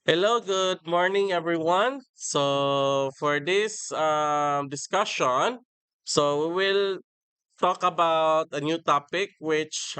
Hello, good morning, everyone. So, for this discussion, we will talk about a new topic, which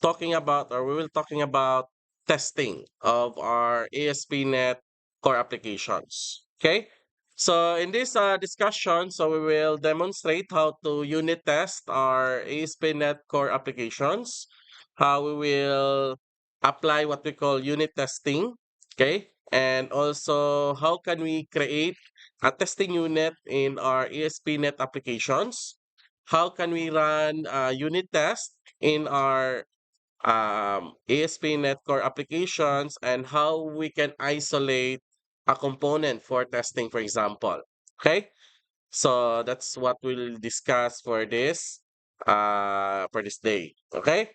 talking about, or we will talking about testing of our ASP.NET Core applications. Okay. So, in this discussion, we will demonstrate how to unit test our ASP.NET Core applications, how we will apply what we call unit testing. Okay. And also, how can we create a testing unit in our ASP.NET applications? How can we run a unit test in our ASP.NET Core applications, and how we can isolate a component for testing, for example. Okay, so that's what we'll discuss for this day. Okay,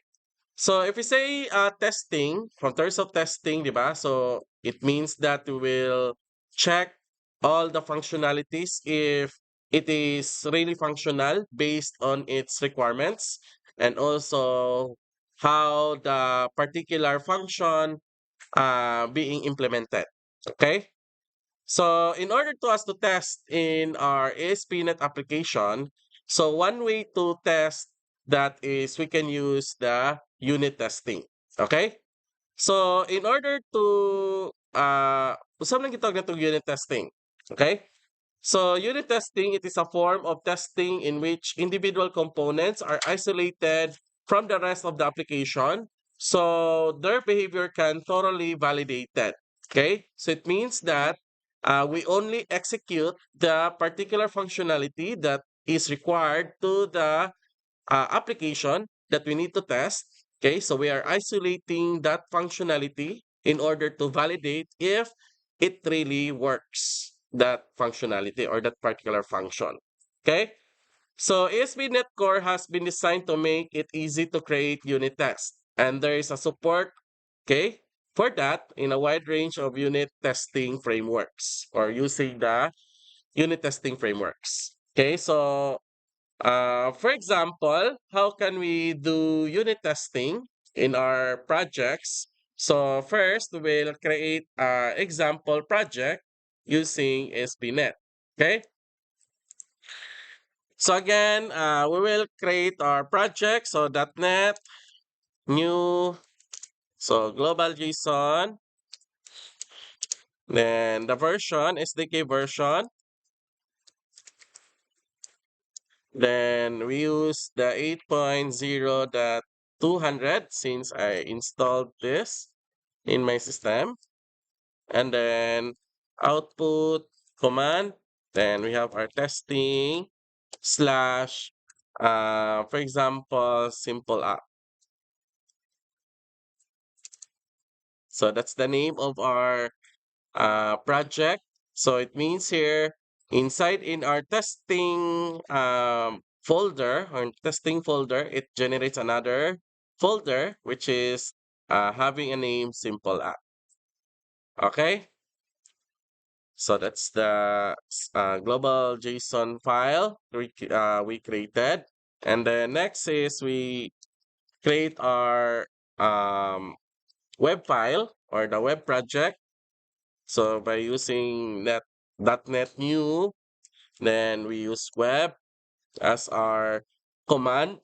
so if we say testing, from terms of testing, diba? So it means that we will check all the functionalities if it is really functional based on its requirements, and also how the particular function being implemented. Okay? So in order to us to test in our ASP.NET application, so one way to test that is we can use the unit testing. Okay? So in order to usab lang gitawag na unit testing. Okay? So unit testing, it is a form of testing in which individual components are isolated from the rest of the application, so their behavior can thoroughly validated. Okay, so it means that we only execute the particular functionality that is required to the application that we need to test. Okay, so we are isolating that functionality in order to validate if it really works, that functionality or that particular function. Okay, so ASP.NET Core has been designed to make it easy to create unit tests, and there is a support, okay, for that in a wide range of unit testing frameworks, or using the unit testing frameworks. Okay, so for example, how can we do unit testing in our projects? So first, we will create an example project using ASP.NET. Okay. So again, we will create our project. So .NET, new, so global JSON, then the version, SDK version, then we use the 8.0.200 since I installed this in my system. And then output command. Then we have our testing slash, for example, simple app. So that's the name of our project. So it means here inside in our testing folder or testing folder, it generates another folder which is having a name simple app. Okay. So that's the global JSON file we created. And then next is we create our web file or the web project. So by using .NET New, then we use web as our command.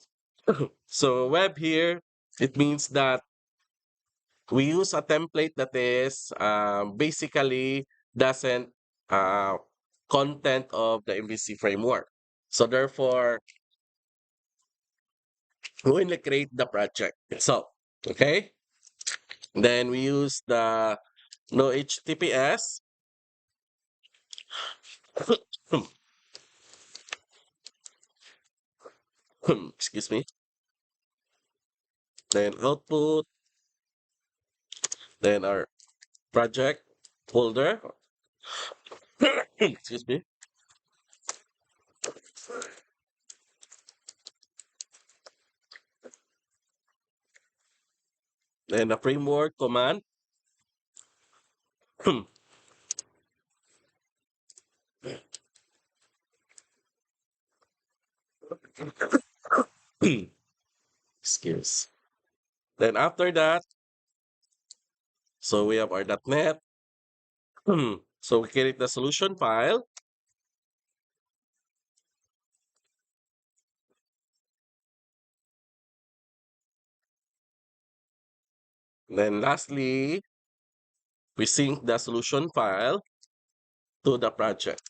So web here, it means that we use a template that is basically doesn't uh, content of the MVC framework. So therefore, we will create the project itself. Okay. Then we use the no HTTPS. Excuse me. Then output. Then our project folder. Excuse me. Then the framework command. Excuse. Then after that, so we have our .NET. So we create the solution file. Then lastly, we sync the solution file to the project.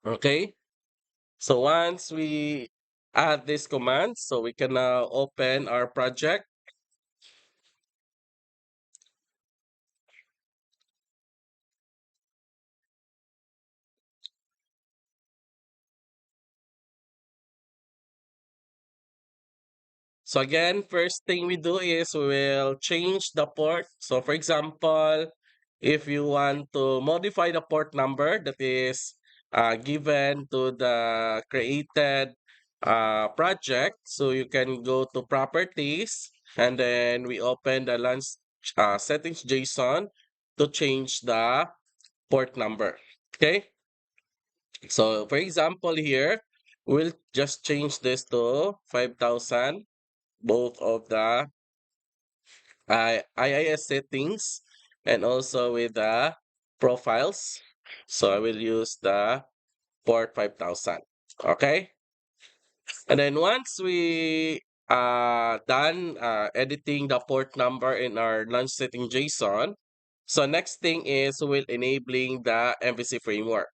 Okay. So once we add this command, so we can now open our project. So again, first thing we do is we will change the port. So for example, if you want to modify the port number that is given to the created project, so you can go to properties and then we open the LAN settings JSON to change the port number. Okay. So for example here, we'll just change this to 5,000, both of the IIS settings and also with the profiles. So I will use the port 5,000. Okay. And then once we done editing the port number in our launch setting JSON, so next thing is we'll enabling the MVC framework.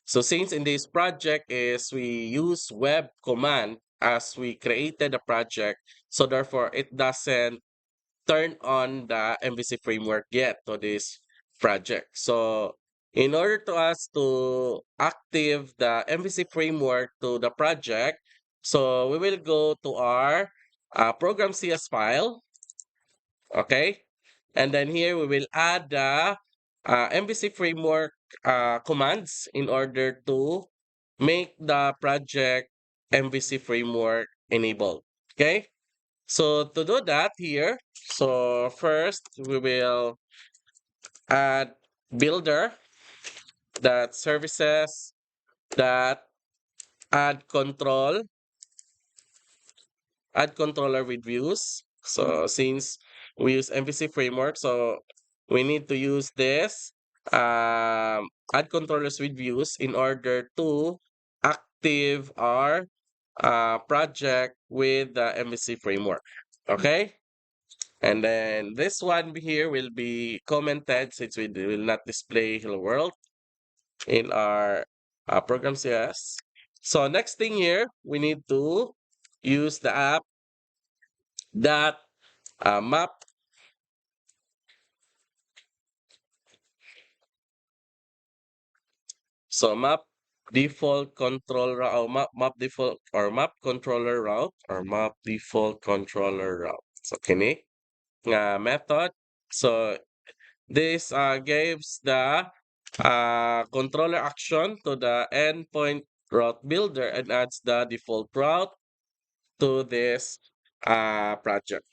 So since in this project is we use web command as we created the project, so therefore it doesn't turn on the MVC framework yet to this project. So in order to us to active the MVC framework to the project, so we will go to our program CS file, okay? And then here we will add the MVC framework commands in order to make the project MVC framework enabled, okay? So to do that here, so first we will add builder that services that add control, add controller with views. So since we use MVC framework, so we need to use this add controllers with views in order to active our project with the MVC framework. Okay. And then this one here will be commented since we will not display hello world in our program CS. So next thing here, we need to use the app that map. So map default control route, or map default or map controller route or map default controller route. So kini nga method. So this gives the controller action to the endpoint route builder and adds the default route to this project,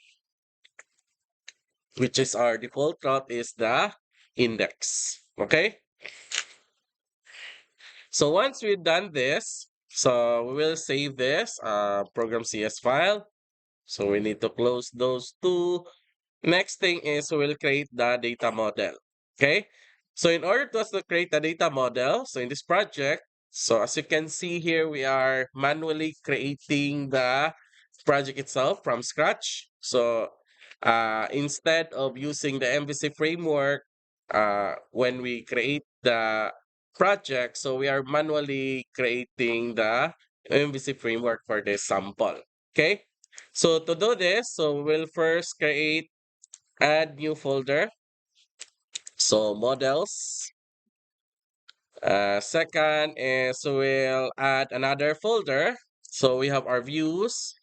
which is our default route is the index. Okay. So once we've done this, so we will save this program CS file. So we need to close those two. Next thing is we will create the data model. Okay. So in order to us to create a data model, so in this project, so as you can see here, we are manually creating the project itself from scratch. So instead of using the MVC framework, when we create the project, so we are manually creating the MVC framework for this sample. Okay. So to do this, so we'll first create add new folder. So models. Second is we'll add another folder. So we have our views.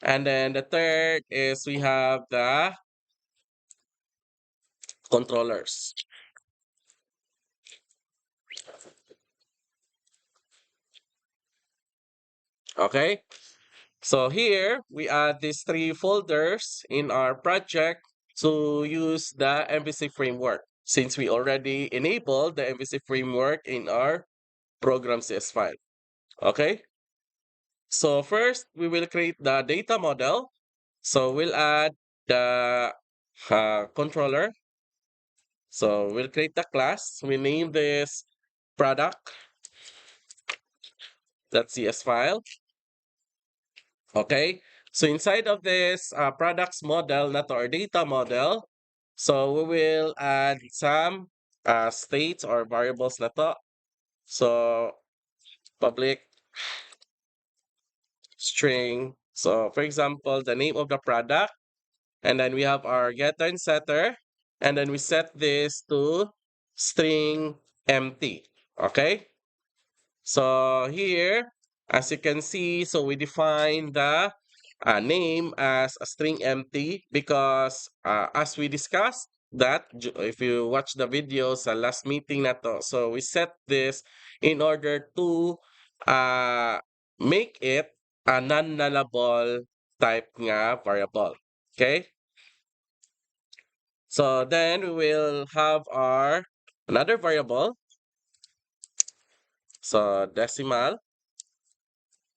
And then the third is we have the controllers. Okay. So here we add these three folders in our project. to use the MVC framework since we already enabled the MVC framework in our program CS file. Okay, so first we will create the data model. So we'll add the controller. So we'll create the class. We name this product.cs file. Okay, so inside of this products model, not our data model, so we will add some states or variables na to. So public string. So for example, the name of the product, and then we have our getter and setter, and then we set this to string empty. Okay. So here, as you can see, so we define the name as a string empty because as we discussed that, if you watch the videos sa last meeting na to, so we set this in order to uh, make it a non-nullable type nga variable. Okay? So then we will have our another variable. So decimal,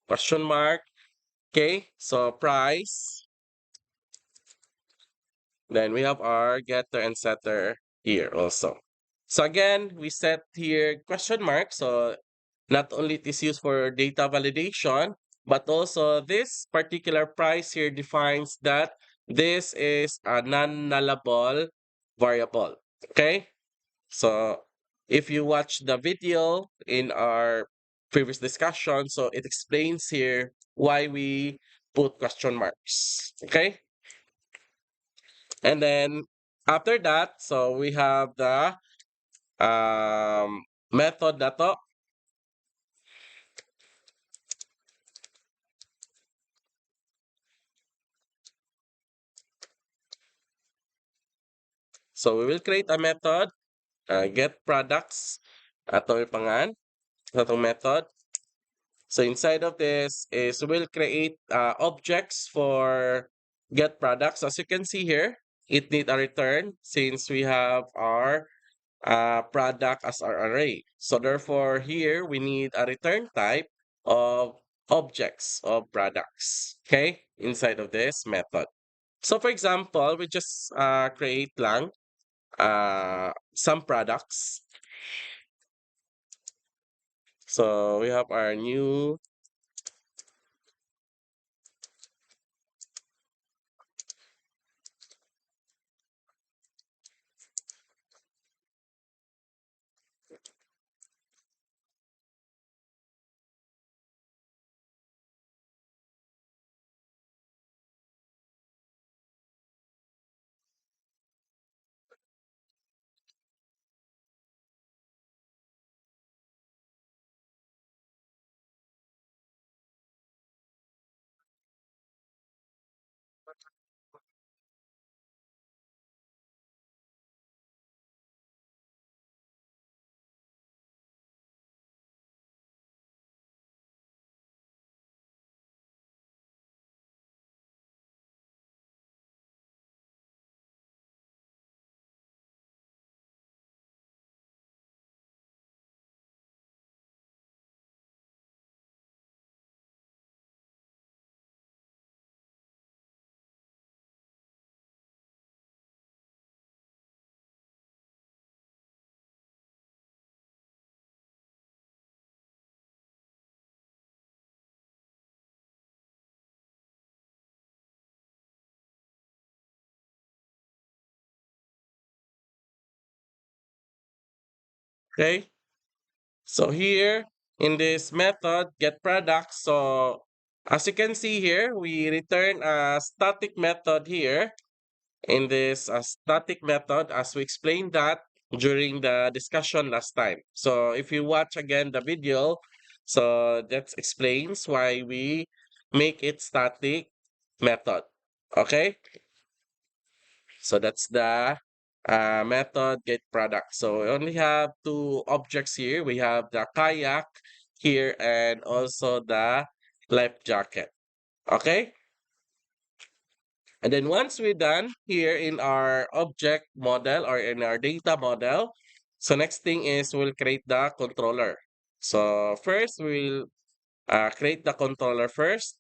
question mark. Okay, so price. Then we have our getter and setter here also. So again, we set here question mark. So not only it is used for data validation, but also this particular price here defines that this is a non-nullable variable. Okay, so if you watch the video in our previous discussion, so it explains here why we put question marks. Okay. And then after that, so we have the method na to. So we will create a method, get products, atong ipangan, atong method. So inside of this is we'll create objects for get products. As you can see here, it need a return since we have our product as our array. So therefore here we need a return type of objects of products, okay, inside of this method. So for example, we just create lang some products. So we have our new, okay. So here in this method, get products. So as you can see here, we return a static method here in this static method as we explained that during the discussion last time. So if you watch again the video, so that explains why we make it static method. Okay, so that's the method get product. So we only have two objects here. We have the kayak here and also the life jacket. Okay. And then once we're done here in our object model or in our data model, so next thing is we'll create the controller. So first we'll create the controller first.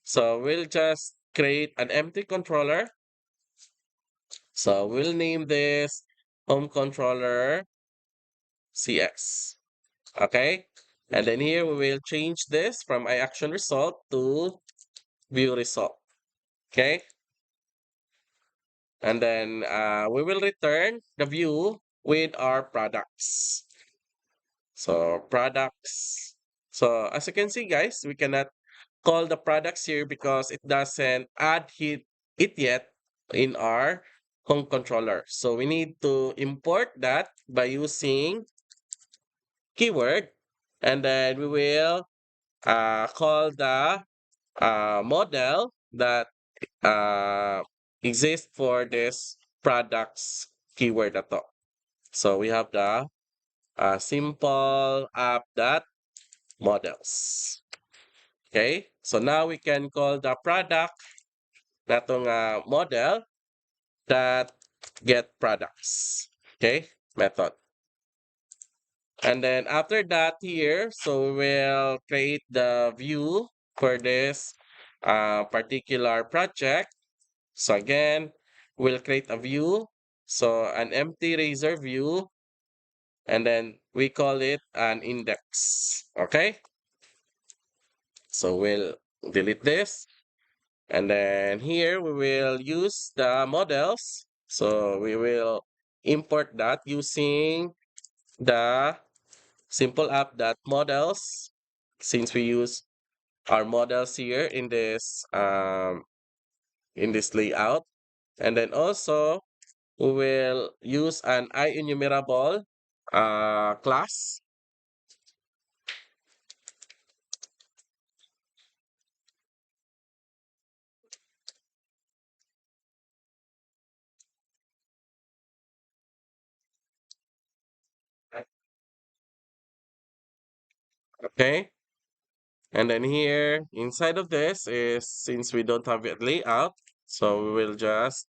So we'll just create an empty controller. So we'll name this home controller CX. Okay. And then here we will change this from iAction result to view result. Okay. And then we will return the view with our products. So products. So as you can see, guys, we cannot call the products here because it doesn't add it yet in our home controller. So we need to import that by using keyword, and then we will call the model that uh, exists for this products keyword na to. So we have the simple app dot models. Okay, so now we can call the product natong model that get products. Okay, method. And then after that here, so we will create the view for this particular project. So again, we'll create a view. So an empty razor view, and then we call it an index. Okay. So we'll delete this. And then here we will use the models. So we will import that using the simple app dot models, since we use our models here in this layout. And then also we will use an IEnumerable class. Okay. And then here inside of this is, since we don't have it layout, so we will just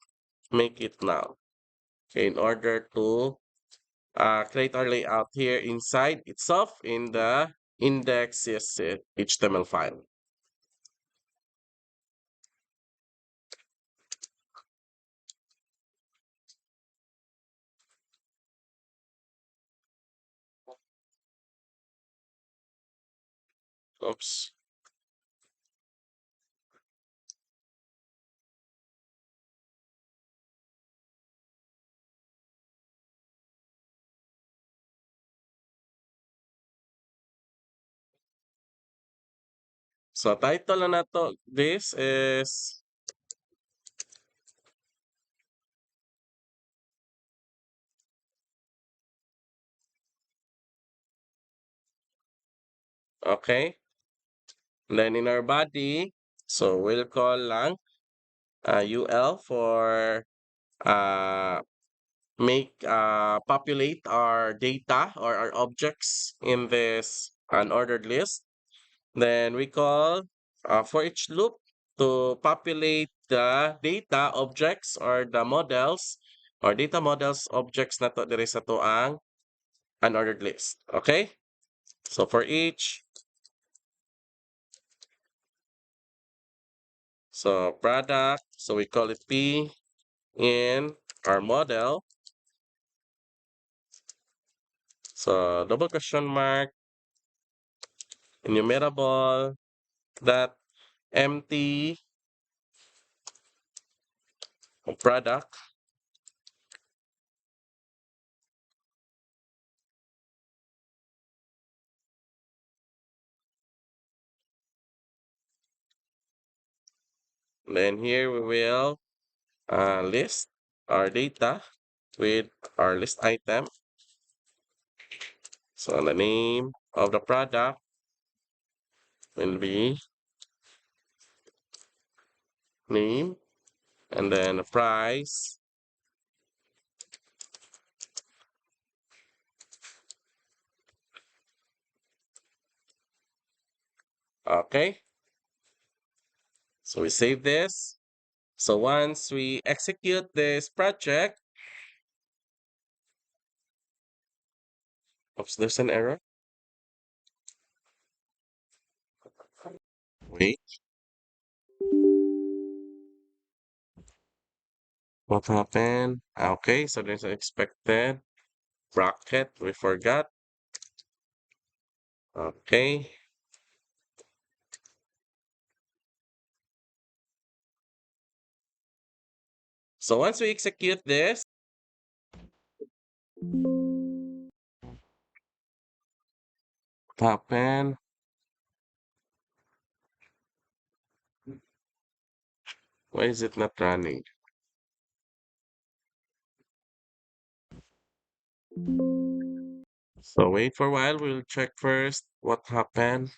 make it now. Okay, in order to create our layout here inside itself in the index CSS HTML file. Oops. So title na to, this is okay. Then in our body, so we'll call lang UL for uh, populate our data or our objects in this unordered list. Then we call for each loop to populate the data objects or the models or data models objects na to diri sa to ang unordered list. Okay? So for each, so product, so we call it P in our model. So double question mark, enumerable, that empty product. Then here we will list our data with our list item. So the name of the product will be name, and then the price. Okay. So we save this. So once we execute this project, oops, there's an error. Wait, what happened? Okay, so there's an expected bracket. We forgot. Okay. So once we execute this, what happened? Why is it not running? So wait for a while. We'll check first what happened.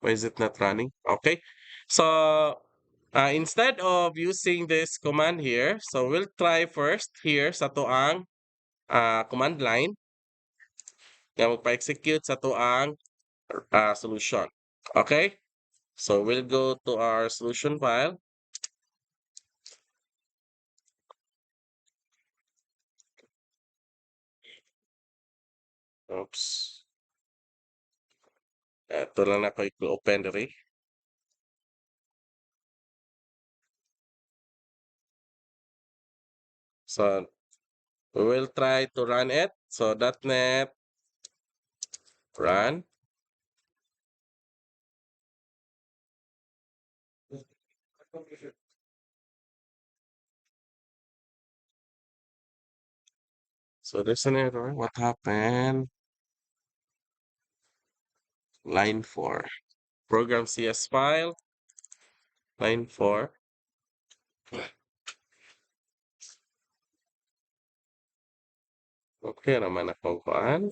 Why is it not running? Okay. So instead of using this command here, so we'll try first here sa tuang command line na magpa-execute sa tuang solution. Okay? So we'll go to our solution file. Oops. Ito lang na ko i-open diri. So we will try to run it. So .NET run. So there's an error. What happened? Line 4. Program CS file. Line 4. Okay naman ako kuan.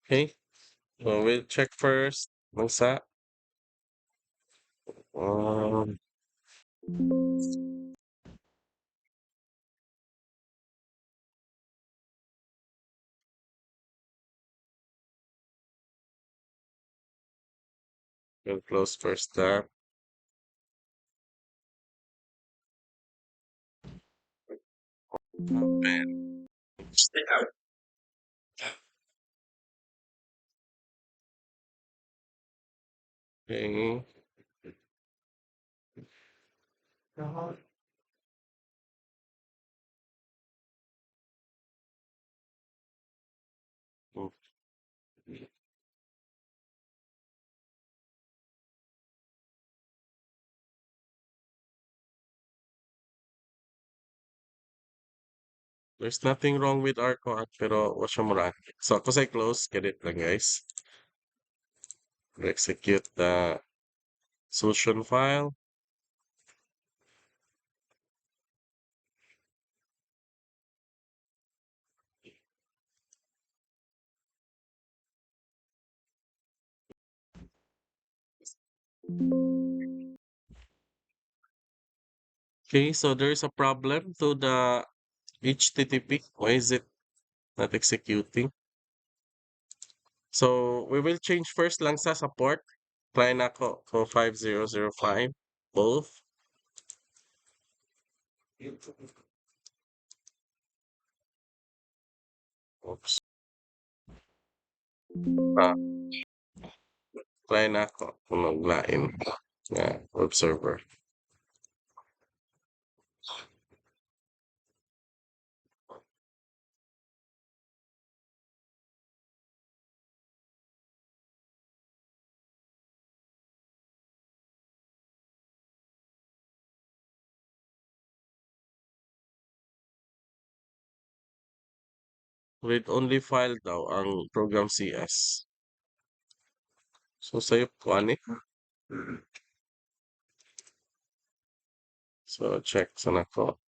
Okay. So we'll check first. Bangsa. Um, we'll close first tab. Open. Stay out. Okay. Mm, there's nothing wrong with our code, pero wa siya mo run. So, ako say close, get it lang guys. We'll execute the solution file. Okay, so there is a problem to the HTTP. Why is it not executing? So, we will change first lang sa support. Try na ko 5005. Both. Oops. Ah, try na ako kung maglain nga web server. Read-only file daw ang program CS. So, sa'yo po, ani? So, check sa nako.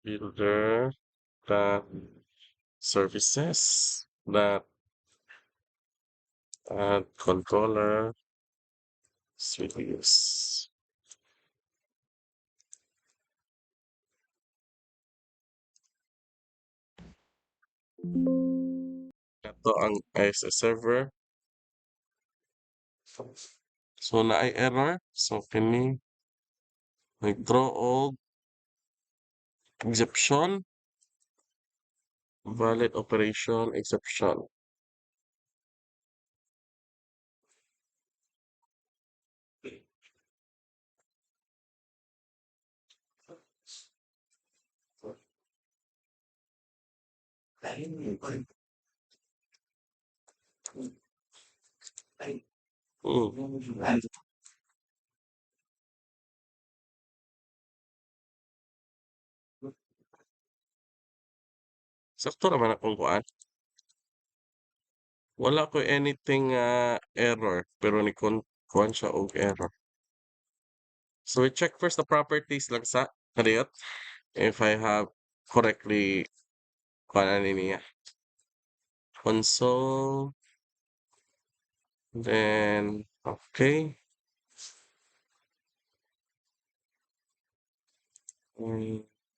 Builder. that services that controller CPUs. Ito ang ISS server. So naay error. So kini nag-draw og exception, valid operation exception. Mm. Sakto naman akong kuan. Wala ko anything error pero ni kuan siya og error. So we check first the properties lang sa kadiyot if I have correctly kuan ani niya. Console, then okay.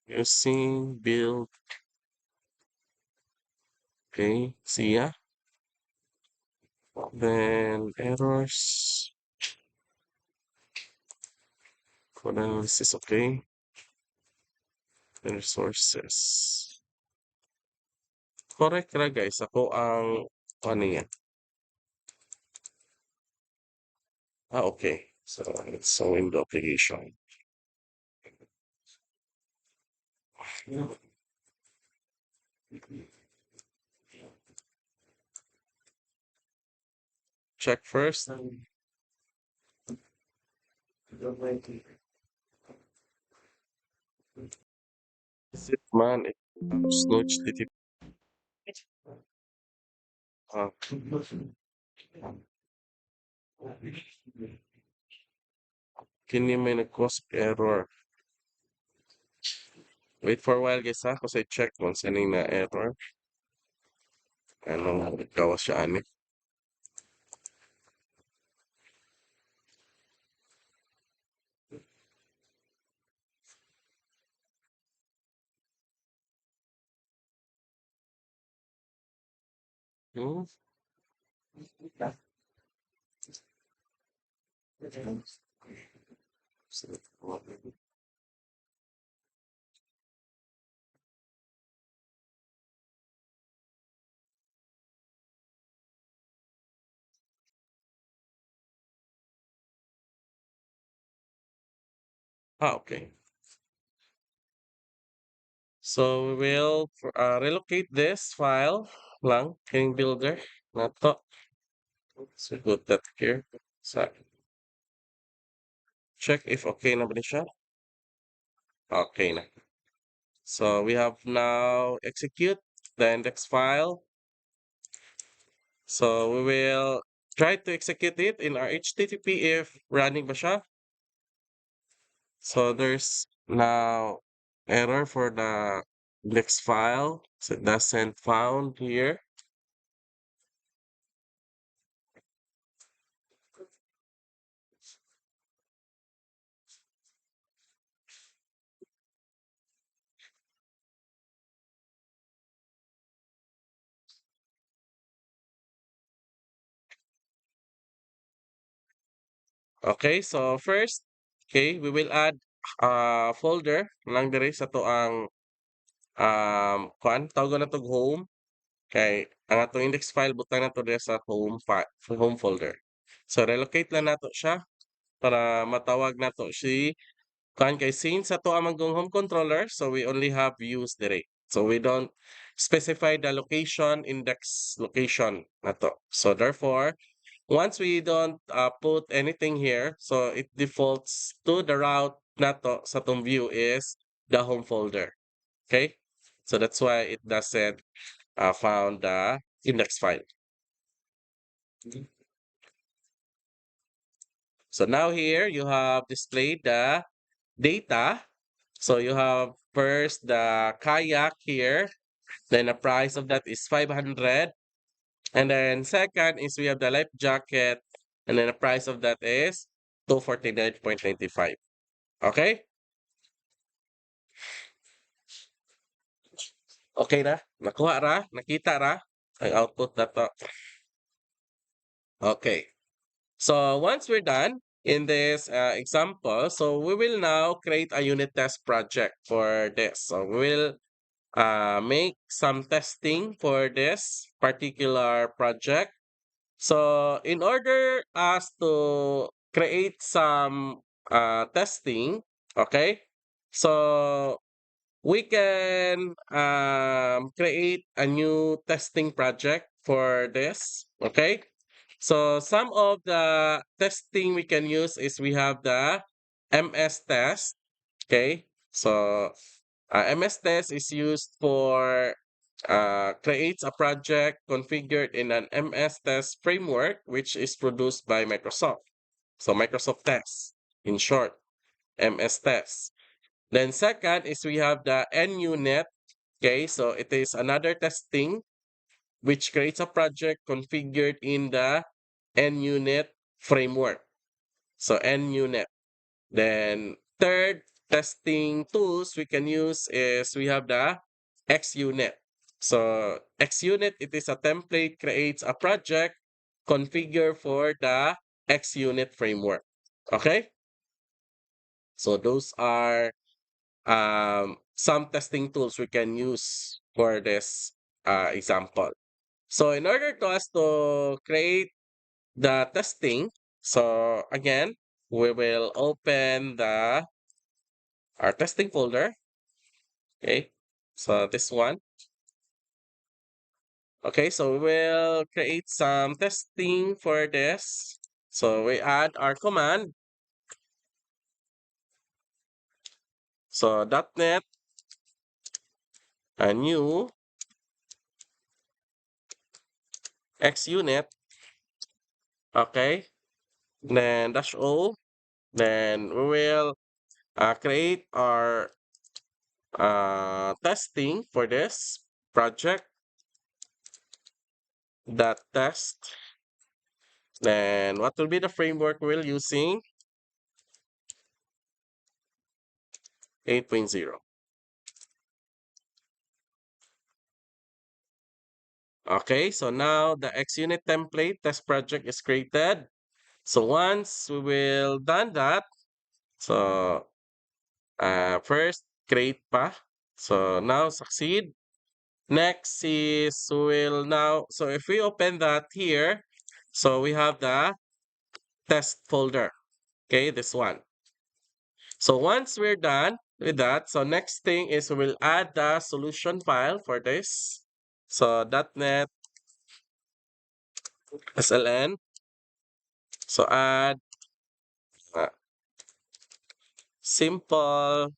Using build, okay, siya. Then errors, code analysis, okay. And resources. Correct ra guys, ako ang ano yan. Okay. So it's so in the application. Check first. Is it man? It no HTTP. Uh, Kini may nag-cause error. Wait for a while guys ha, kasi check once ano na error. Anong gawa siya ani. Hmm? Okay. So we will relocate this file lang, King Builder. Nato. So put that here. So check if okay na ba ni siya. Okay na. So we have now execute the index file. So we will try to execute it in our HTTP if running ba siya. So there's now error for the index file. So it doesn't found here. Okay, so first, okay, we will add a folder lang diri sa to ang kuan tawag na tog home kay ang atong index file butang na to diri sa home folder. So relocate lang nato siya para matawag nato si kuan kay since ato ang manggong home controller so we only have views diri. So we don't specify the location index location nato. So therefore once we don't put anything here, so it defaults to the route nato sa tong view is the home folder. Okay? So that's why it doesn't found the index file. So now here you have displayed the data. So you have first the kayak here. Then the price of that is 500. And then second is we have the life jacket. And then the price of that is 249.95. Okay? Okay na? Nakuha ra? Nakita ra? Ang output na to. Okay. So once we're done in this example, so we will now create a unit test project for this. So we will make some testing for this particular project. So in order us to create some testing, okay, so we can create a new testing project for this, okay. So some of the testing we can use is we have the MS test, okay. So MS test is used for creates a project configured in an MS test framework, which is produced by Microsoft. So Microsoft Test, in short, MS Test. Then second is we have the NUnit. Okay, so it is another testing which creates a project configured in the NUnit framework. So NUnit. Then third testing tools we can use is we have the XUnit. So XUnit, it is a template creates a project configure for the XUnit framework. Okay? So those are some testing tools we can use for this example. So in order to us to create the testing, so again, we will open the our testing folder. Okay, so this one. Okay, so we will create some testing for this. So we add our command. So .NET, a new XUnit. Okay, then dash O. Then we will create our testing for this project. That test. Then what will be the framework we're using? 8.0. Okay, so now the XUnit template test project is created. So once we will done that, so first create pa. So now succeed. Next is we'll now, so if we open that here, so we have the test folder. Okay, this one. So once we're done with that, so next thing is we'll add the solution file for this. So .NET SLN. So add uh, simple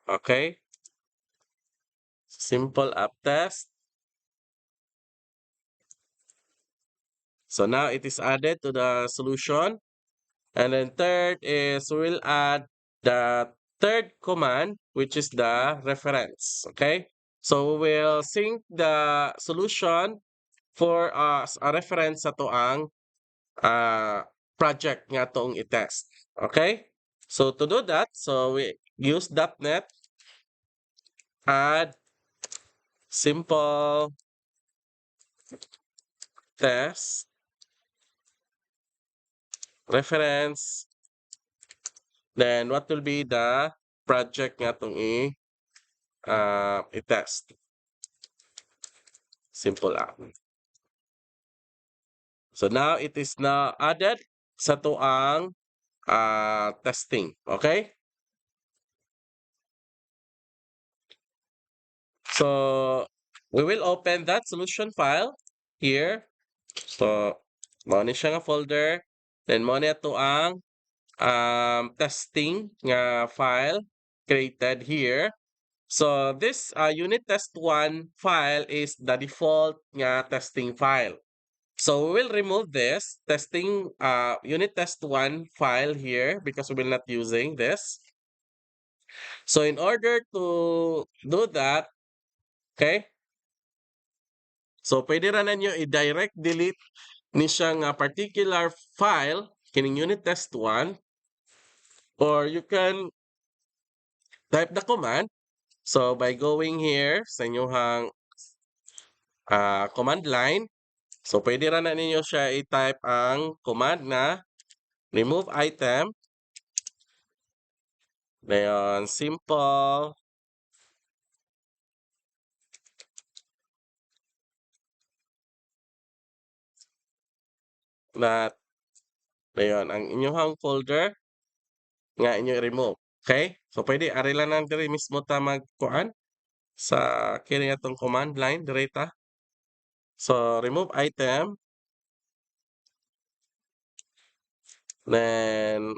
okay, simple app test. So now it is added to the solution. And then third is we'll add the third command, which is the reference. Okay. So we will sync the solution for as a reference sa toang project nga tong i-test. Okay? So to do that, so we use .NET, add simple test reference. Then what will be the project nga tong i-test? Simple app. So now it is now added sa tuang testing. Okay? So we will open that solution file here. So mao ni siya nga folder. Then mao ni ato ang testing nga file created here. So this unit test 1 file is the default nga testing file. So we will remove this testing unit test one file here because we will not using this. So in order to do that, okay? So pwede ra na nyo i-direct delete ni siya nga particular file kining unit test one, or you can type the command. So by going here sa inyong command line, so pwede ra na ninyo siya i-type ang command na remove item. Ngayon, simple na ngayon ang inyong folder nga inyo i-remove. Okay? So pwede ari lang na diri mismo ta magkuan sa kini atong command line direta. So remove item, then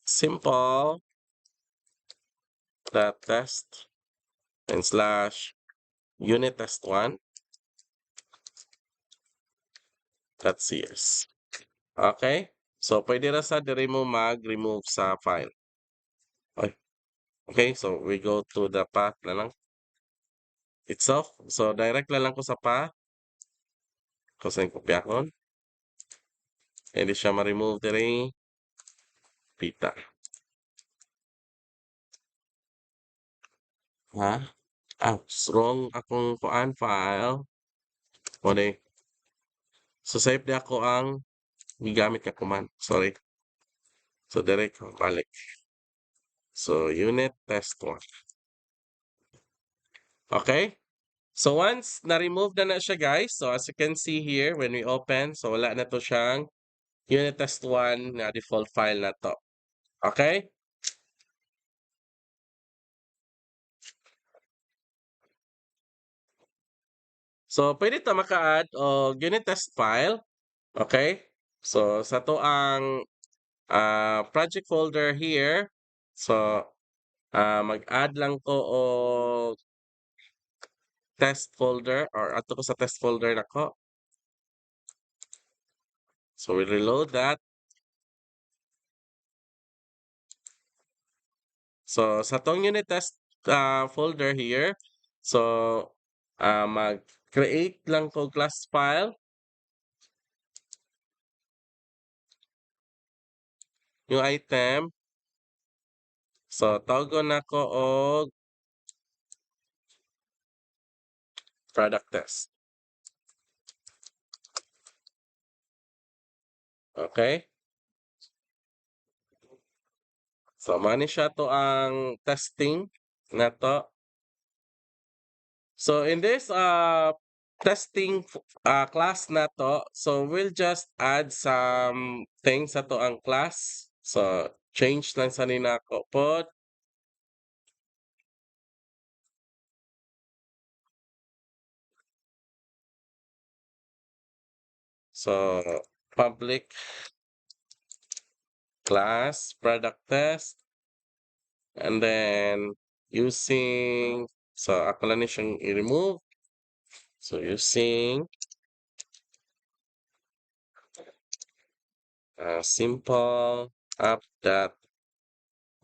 simple dot test and slash unit test one dot cs. Okay? So pwede ra sa diri mo mag-remove sa file. Okay. Okay, so we go to the path na lang itself. So direct na lang ko sa path. Kung saan kopyahon. Hindi siya ma-remove diri. Pita. Ha? Wrong akong kuan file. O di. So save di ako ang gigamit nga command. Sorry. So direct ko balik. So unit test 1. Okay? So once na-remove na siya guys, so as you can see here when we open, so wala na to siyang unit test 1 na default file na to. Okay? So pwede ta maka-add og unit test file. Okay? So sa to ang project folder here. So mag-add lang ko og test folder, or ato ko sa test folder nako. So we reload that. So sa tong unit test folder here, so mag-create lang ko class file, new item. So tawgon nako og product test. Okay? So mani siya to ang testing na to. So in this testing class na to, so we'll just add some things sa to ang class. So change lang sa ninako pod. So public class product test, and then using, so ako lang ni siyang i-remove. So using simple app dot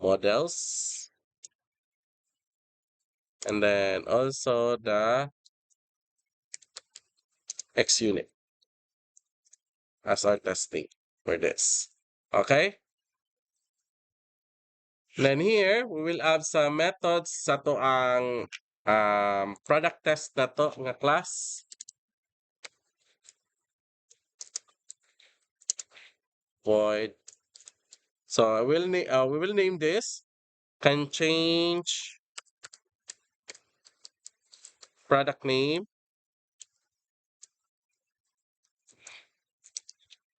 models, and then also the XUnit as our testing for this. Okay? Then here, we will have some methods sa to ang product test na to nga class. Void. So we will name this can change product name.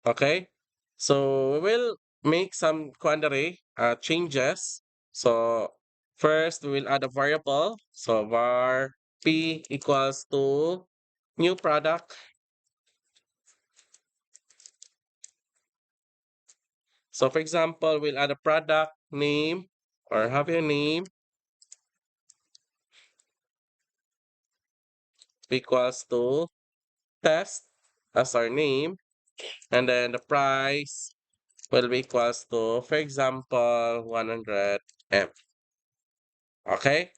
Okay? So we will make some quandary changes. So first we will add a variable. So var p equals to new product. So for example, we'll add a product name or have your name equals to test. as our name, and then the price will be equals to, for example, 100M. Okay?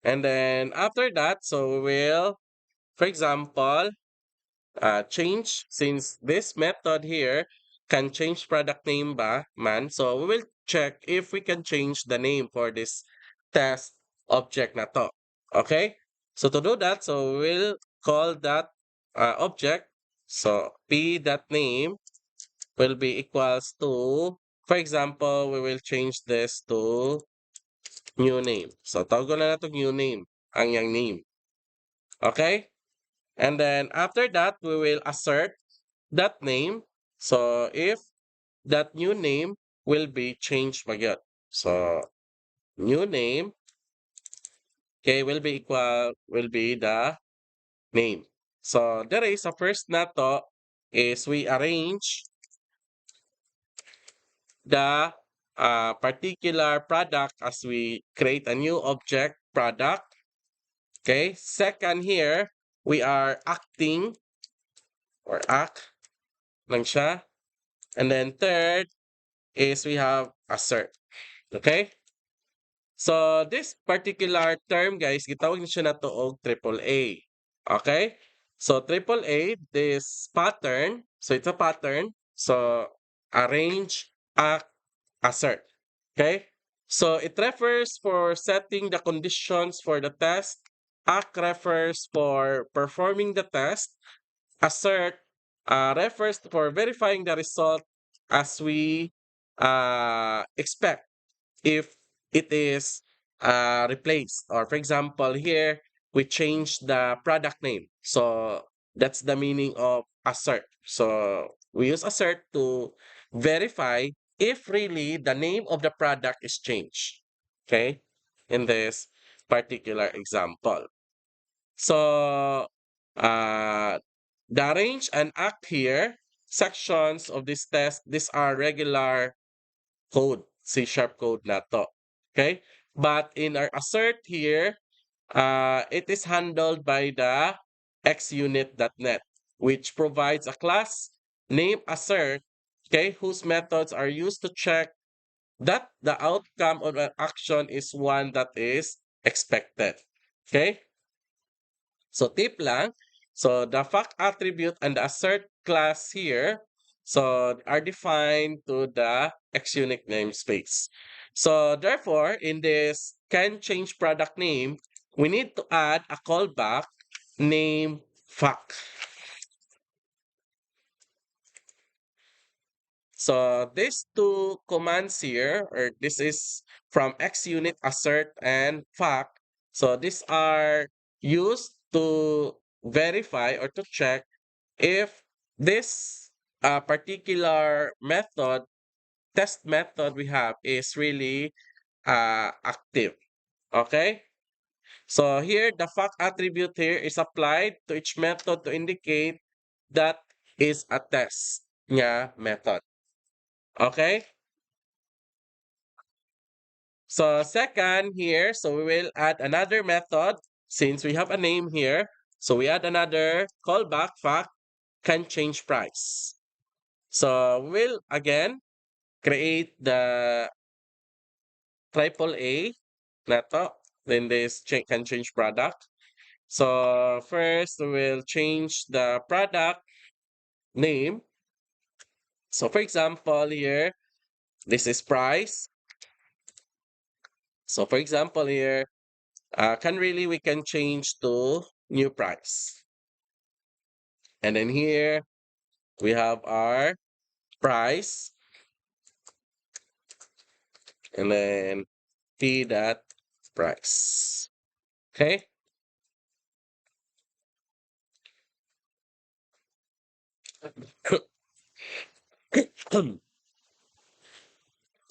And then after that, so we will, for example, change, since this method here can change product name ba, man. So we will check if we can change the name for this test object na to. Okay? So to do that, so we will call that object. So p.name will be equals to, for example, we will change this to new name. So tawag na natin new name, ang yang name. Okay? And then after that, we will assert that name. So if that new name will be changed magyot. So new name, okay, will be the name. So there is a first nato is we arrange the particular product as we create a new object product. Okay. Second here, we are acting or act lang siya. And then third is we have assert. Okay? So this particular term guys, gitawag na siya na to og triple A. Okay? So triple A, this pattern, so it's a pattern. So arrange, act, assert. Okay? So it refers for setting the conditions for the test. Act refers for performing the test. Assert refers for verifying the result as we expect if it is replaced. Or for example, here we change the product name. So that's the meaning of assert. So we use assert to verify if really the name of the product is changed. Okay, in this particular example. So the arrange and act here sections of this test, these are regular code, C# code na to. Okay? But in our assert here, it is handled by the xunit.net, which provides a class named assert, okay, whose methods are used to check that the outcome of an action is one that is expected. Okay? So tip lang. So the fact attribute and the assert class here so are defined to the xunic namespace. So therefore, in this can change product name, we need to add a callback name fact. So these two commands here, or this is from xunit assert and fact. So these are used to verify or to check if this particular method, test method we have is really active. Okay? So here, the fact attribute here is applied to each method to indicate that is a test nga method. Okay? So second here, so we will add another method since we have a name here. So we add another callback fact can change price. So we'll again create the triple A na to. Then this can change product. So first we'll change the product name. So for example here, this is price. So for example here, we can change to new price. And then here we have our price. And then p dot price. Okay.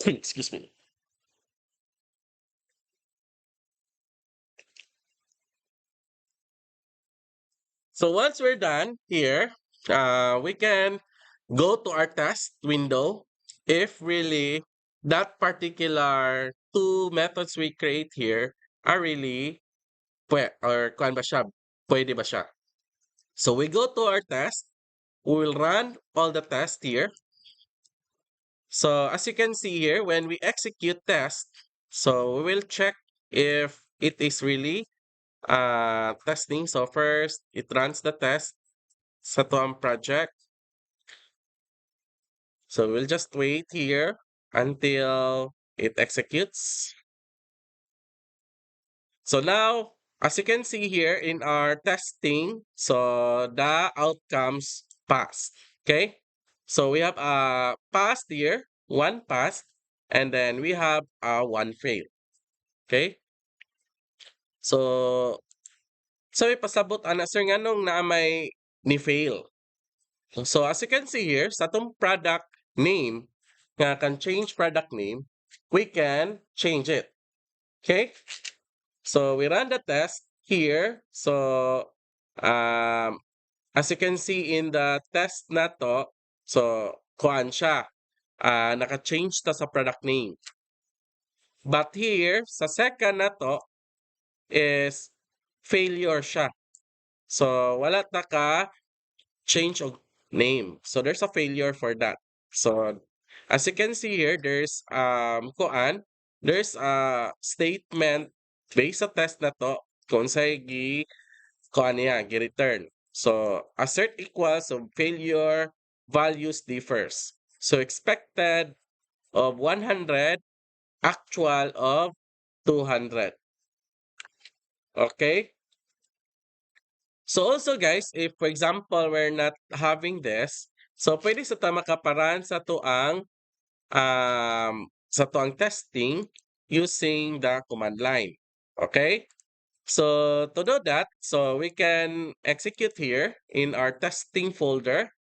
Excuse me. So once we're done here, we can go to our test window if really that particular two methods we create here are really or kuan ba siya, pwede ba siya? So we go to our test. We will run all the tests here. So as you can see here, when we execute test, so we will check if it is really testing. So first, it runs the test sa tuang project. So we'll just wait here until it executes. So now, as you can see here in our testing, so the outcomes passed. Okay. So we have a passed here, one passed, and then we have a one fail. Okay. So, sabi pasabot ana sir nganong na may ni fail. So as you can see here, sa itong product name, nga can change product name, we can change it. Okay? So we run the test here. So um, as you can see in the test na to, so kuan siya. Naka-change ta sa product name. But here, sa second na to, is failure siya. So wala ta ka change of name. So there's a failure for that. So as you can see here, there's a statement based sa test na to kung sa'y kuan niya, gi-return. So assert equals of failure values differs. So expected of 100, actual of 200. Okay? So also guys, if for example we're not having this, so pwede sa ta makaparan sa tuang testing using the command line. Okay? So to do that, so we can execute here in our testing folder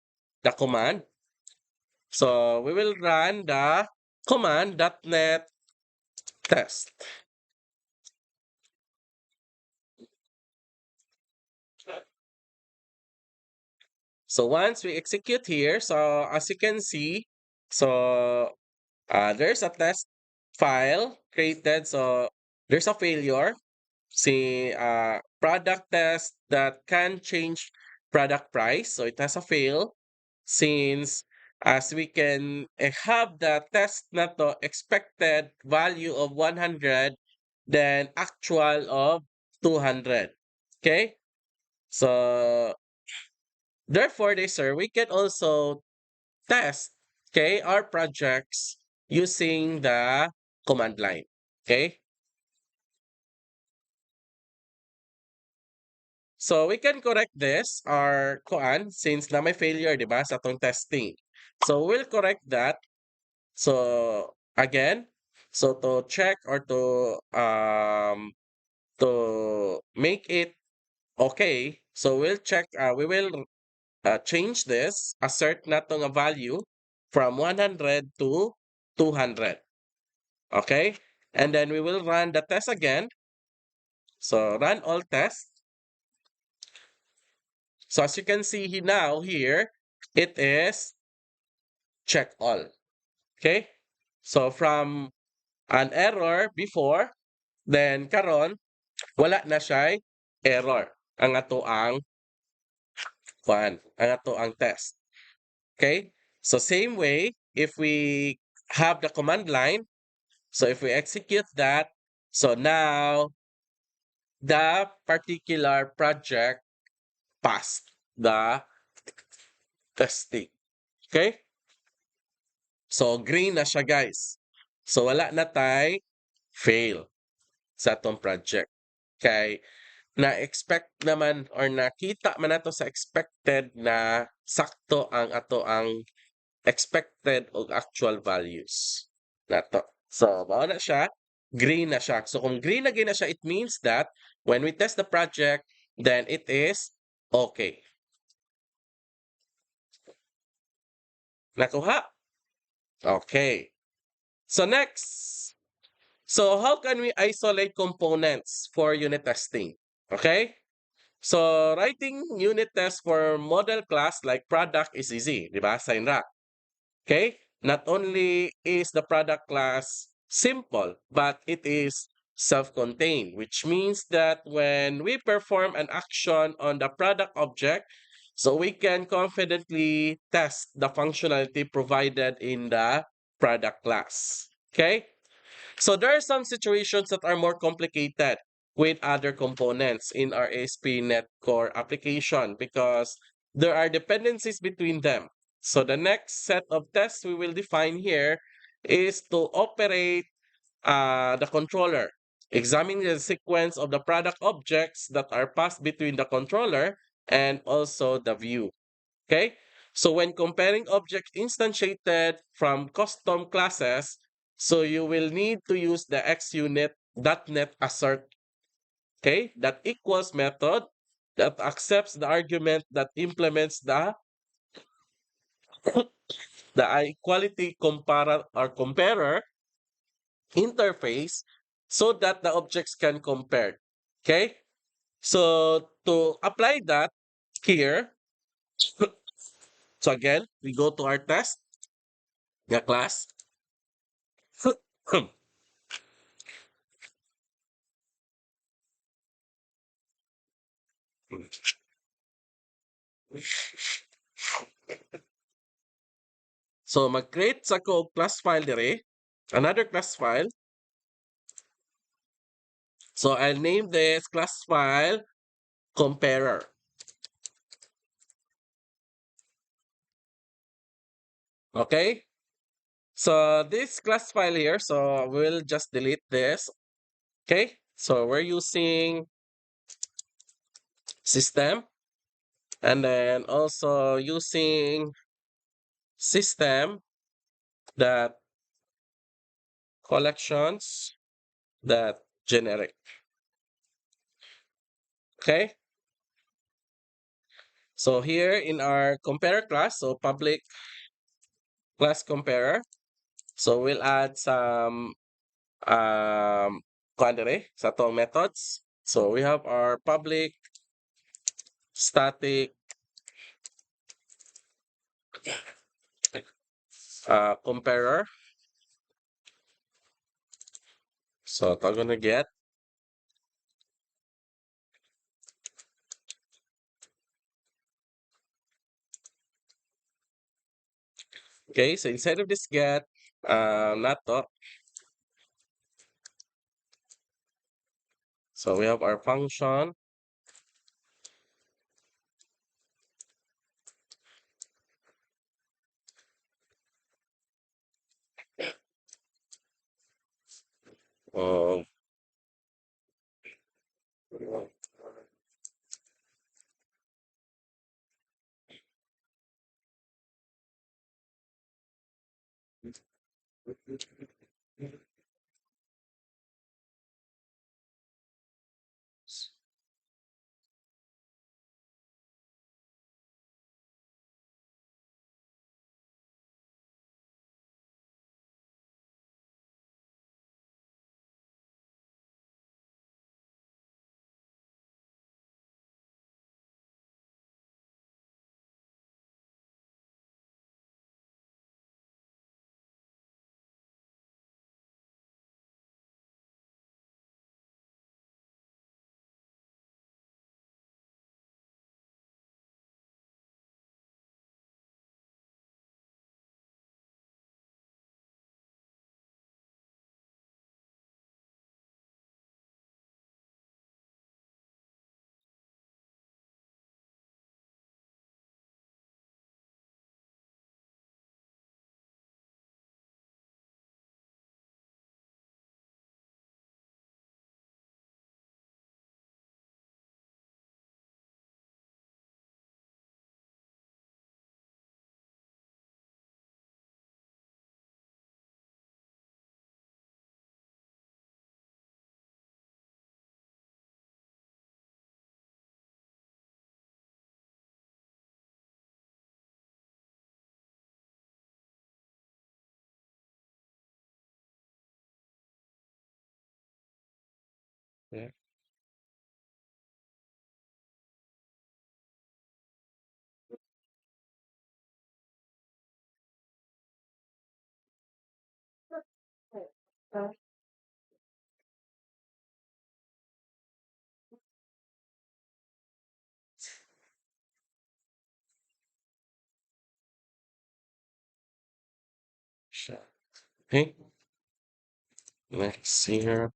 the command. So we will run the command .NET test. So once we execute here, so as you can see, so there's a test file created. So there's a failure. See, product test that can change product price. So it has a fail since as we can have the test na to expected value of 100, then actual of 200. Okay? So therefore, they sir, we can also test, okay, our projects using the command line. Okay? So we can correct this our kuan since na may failure, di ba, sa atong testing. So we'll correct that. So again, so to check or to make it okay, so we'll check we will change this, assert na to nga value from 100 to 200. Okay? And then we will run the test again. So run all tests. So as you can see now here, it is check all. Okay? So from an error before, then karon wala na siya error ang ato ang test. Okay? So same way, if we have the command line, so if we execute that, so now the particular project passed the testing. Okay? So green na siya guys. So wala na tay fail sa atong project. Kay na-expect naman or nakita man nato sa expected na sakto ang ato ang expected o actual values nato. So mao na siya, green na siya. So kung green na na siya, it means that when we test the project, then it is okay. Nakuha? Okay. So next, so how can we isolate components for unit testing? Okay? So writing unit test for model class like product is easy, di ba? Sign rack. Okay? Not only is the product class simple, but it is self-contained, which means that when we perform an action on the product object, So we can confidently test the functionality provided in the product class. Okay? So there are some situations that are more complicated with other components in our ASP.NET Core application because there are dependencies between them. So the next set of tests we will define here is to operate the controller, examining the sequence of the product objects that are passed between the controller and also the view. Okay? So when comparing objects instantiated from custom classes, so you will need to use the xunit.net assert, okay, that equals method that accepts the argument that implements the equality comparer or comparer interface so that the objects can compare. Okay? So to apply that here, so again, we go to our test, the class. So mag-create sa ko class file dire, another class file. So I'll name this class file comparer. Okay? So this class file here, so we'll just delete this. Okay? So we're using system and then also using system that collections that generic. Okay? So here in our comparer class, so public class comparer, so we'll add some kuan dire sa tong methods. So we have our public static comparer. So I'm gonna get okay. So inside of this get not to. So we have our function. Uh, yeah. Okay, next here.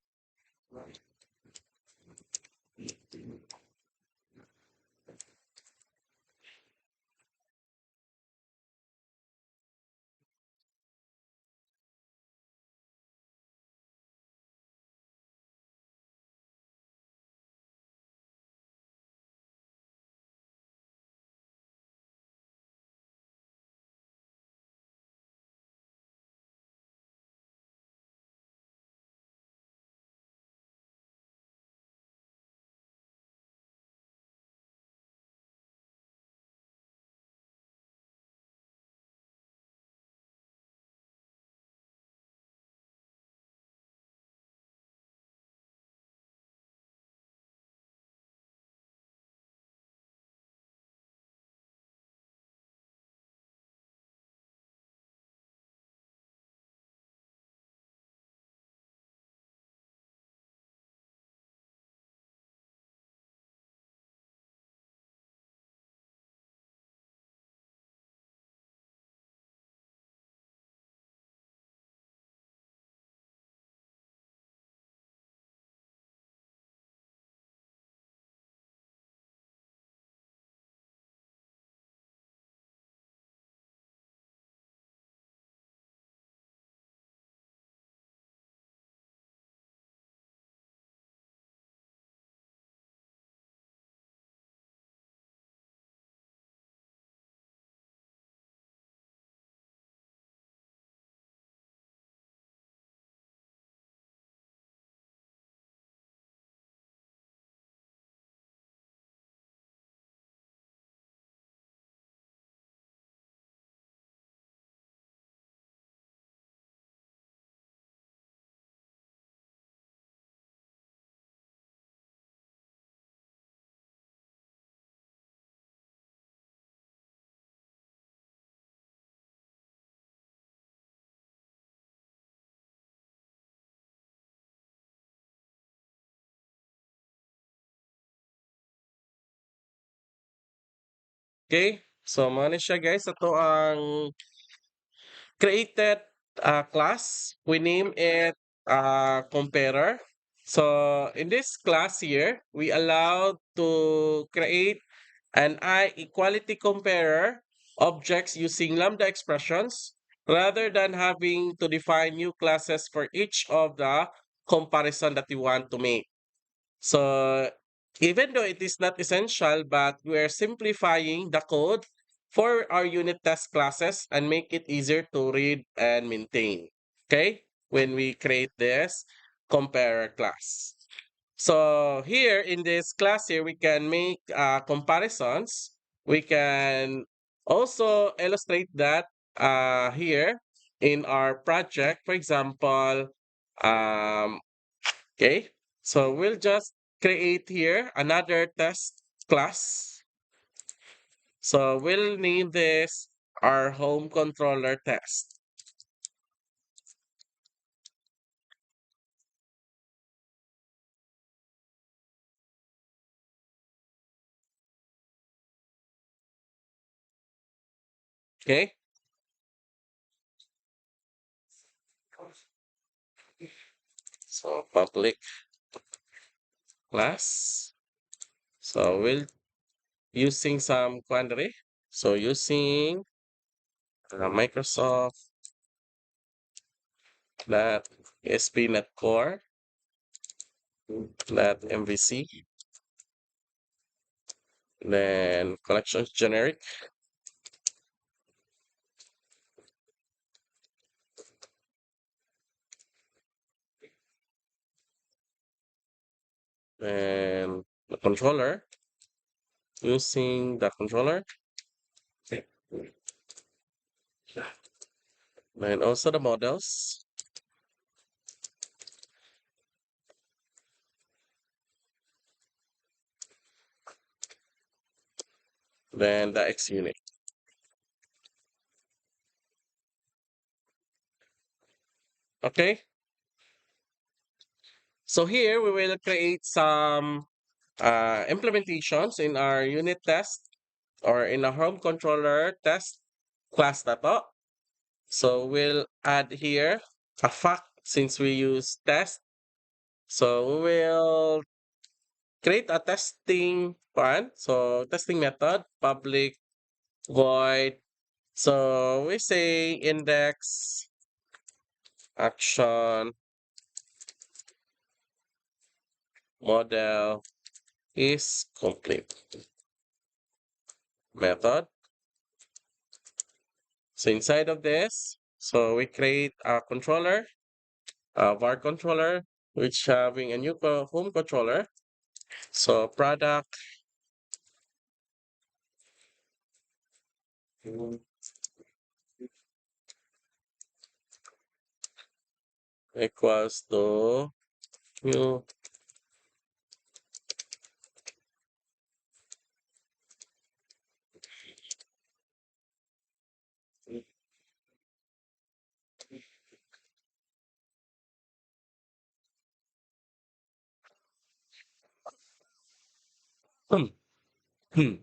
Okay, so mo na siya guys. Ito ang created class. We name it comparer. So in this class here, we allowed to create an I equality comparer objects using lambda expressions rather than having to define new classes for each of the comparison that we want to make. So even though it is not essential, but we're simplifying the code for our unit test classes and make it easier to read and maintain. Okay, when we create this comparer class. So here in this class here, we can make comparisons. We can also illustrate that here in our project. For example, um, okay, so we'll just create here another test class. So we'll name this our home controller test. Okay, so public class. So we'll using some query. So using Microsoft that ASP.NET Core, that MVC, then collections generic, then the controller, using the controller, then also the models, then the XUnit. Okay, so here we will create some implementations in our unit test or in a home controller test class na to. So we'll add here a fact since we use test. So we will create a testing one. So testing method, public void. So we say index action model is complete method. So inside of this, so we create a controller, a var controller, which having a new home controller. So product equals to new. Hmm, hmm,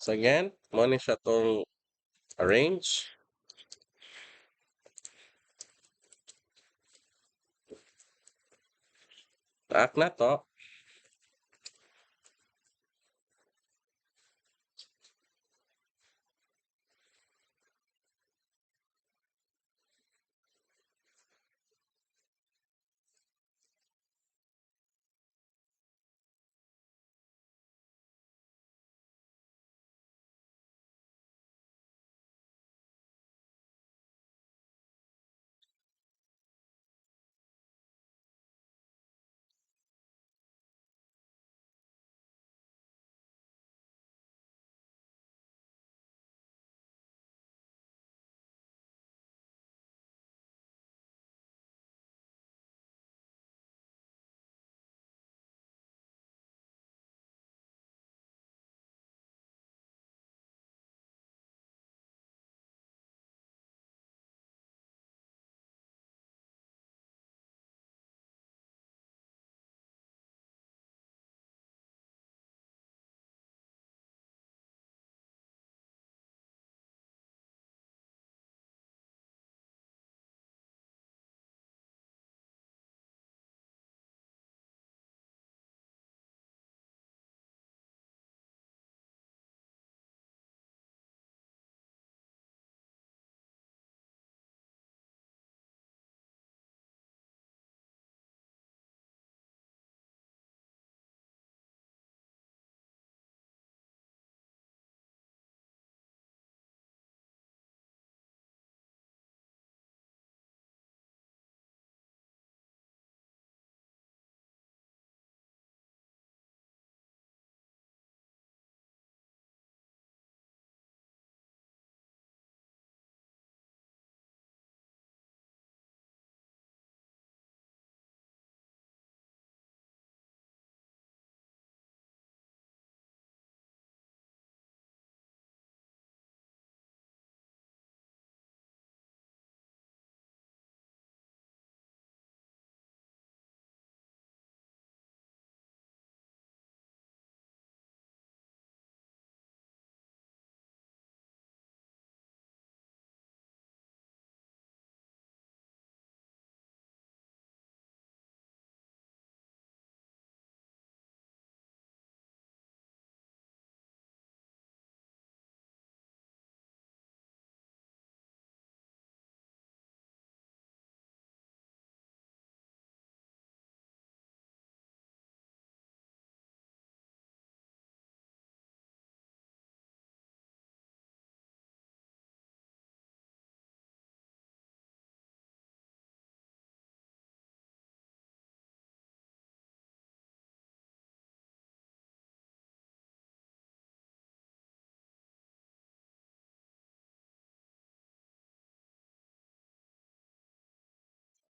So again, mo ni siya tong arrange. Taak na to.